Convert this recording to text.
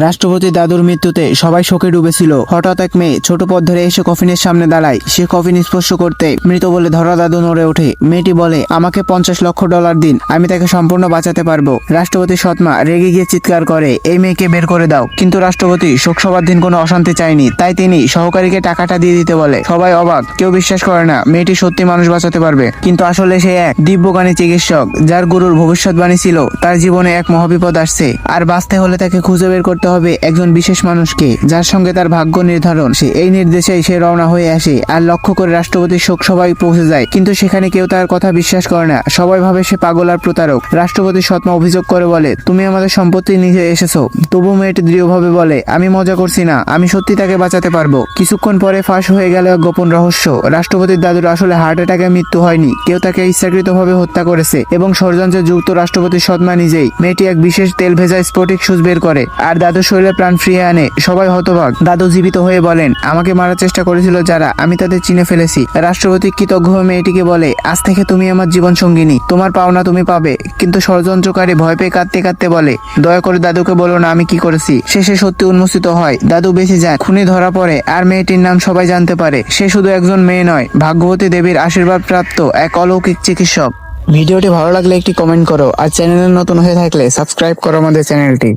রাষ্ট্রপতি দাদুর মৃত্যুতে সবাই শোকে ডুবেছিল। হঠাৎ এক মেয়ে ছোট পথ ধরে এসে কফিনের সামনে দাঁড়ায়। সে কফিন স্পর্শ করতে মৃত বলে ধরা দাদু নড়ে ওঠে। মেয়েটি বলে, আমাকে $50 লাখ দিন, আমি তাকে সম্পূর্ণ বাঁচাতে পারবো। রাষ্ট্রপতির সৎমা রেগে গিয়ে চিৎকার করে, এই মেয়েকে বের করে দাও। কিন্তু রাষ্ট্রপতি শোকসভার দিন কোনো অশান্তি চায়নি, তাই তিনি সহকারীকে টাকাটা দিয়ে দিতে বলে। সবাই অবাক, কেউ বিশ্বাস করে না মেয়েটি সত্যি মানুষ বাঁচাতে পারবে। কিন্তু আসলে সে এক দিব্যজ্ঞানী চিকিৎসক, যার গুরুর ভবিষ্যৎবাণী ছিল তার জীবনে এক মহাবিপদ আসছে, আর বাঁচতে হলে তাকে খুঁজে বের করতে হবে একজন বিশেষ মানুষকে, যার সঙ্গে তার ভাগ্য নির্ধারণ। সে এই নির্দেশেই সে রওনা হয়ে আসে আর লক্ষ্য করে রাষ্ট্রপতির শোক সভায় পৌঁছে যায়। কিন্তু সেখানে কেউ তার কথা বিশ্বাস করে না, সবাই ভাবে সে পাগল আর প্রতারক। রাষ্ট্রপতির সৎমা অভিযোগ করে বলে, তুমি আমাদের সম্পত্তি নিয়ে এসেছো। তবু মেয়েটি দৃঢ়ভাবে বলে, আমি মজা করছি না, আমি সত্যি তাকে বাঁচাতে পারবো। কিছুক্ষণ পরে ফাঁস হয়ে গেল এক গোপন রহস্য। রাষ্ট্রপতির দাদুর আসলে হার্ট অ্যাটাকে মৃত্যু হয়নি, কেউ তাকে ইচ্ছাকৃতভাবে হত্যা করেছে এবং ষড়যন্ত্রে যুক্ত রাষ্ট্রপতির সৎমা নিজেই। মেয়েটি এক বিশেষ তেল ভেজা স্ফটিক সুচ বের করে আর দাদুর শরীরে প্রাণ ফিরিয়ে আনে। সবাই হতবাক। দাদু জীবিত হয়ে বলেন, আমাকে মারার চেষ্টা করেছিল যারা, আমি তাদের চিনে ফেলেছি। রাষ্ট্রপতি কৃতজ্ঞ হয়ে মেয়েটিকে বলে, আজ থেকে তুমি আমার জীবন সঙ্গিনী, তোমার পাওনা তুমি পাবে। কিন্তু ষড়যন্ত্রকারী ভয় পেয়ে কাঁদতে কাঁদতে বলে, দয়া করে দাদুকে বলো না আমি কি করেছি। শেষে সত্যি উন্মোচিত হয়, দাদু বেঁচে যায়, খুনি ধরা পড়ে আর মেয়েটির নাম সবাই জানতে পারে। সে শুধু একজন মেয়ে নয়, ভাগ্যবতী দেবীর আশীর্বাদ প্রাপ্ত এক অলৌকিক চিকিৎসক। ভিডিওটি ভালো লাগলে একটি কমেন্ট করো, আর চ্যানেলে নতুন হয়ে থাকলে সাবস্ক্রাইব করো আমাদের চ্যানেলটি।